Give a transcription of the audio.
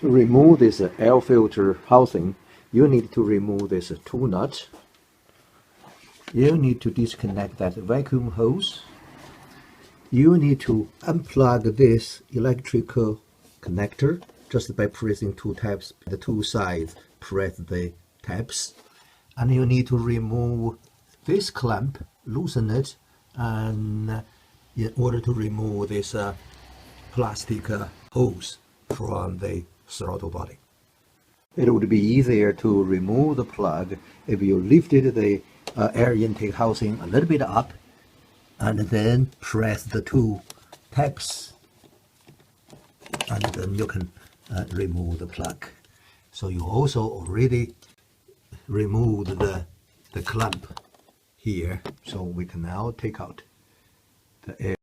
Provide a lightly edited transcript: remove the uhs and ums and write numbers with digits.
To remove this air filter housing, you need to remove this two nuts. You need to disconnect that vacuum hose. You need to unplug this electrical connector just by pressing two tabs. The two sides, press the tabs. And you need to remove this clamp, loosen it, and in order to remove this plastic hose from the throttle body. It would be easier to remove the plug if you lifted the air intake housing a little bit up and then press the two tabs, and then you can remove the plug. So you also already removed the clamp here, so we can now take out the air.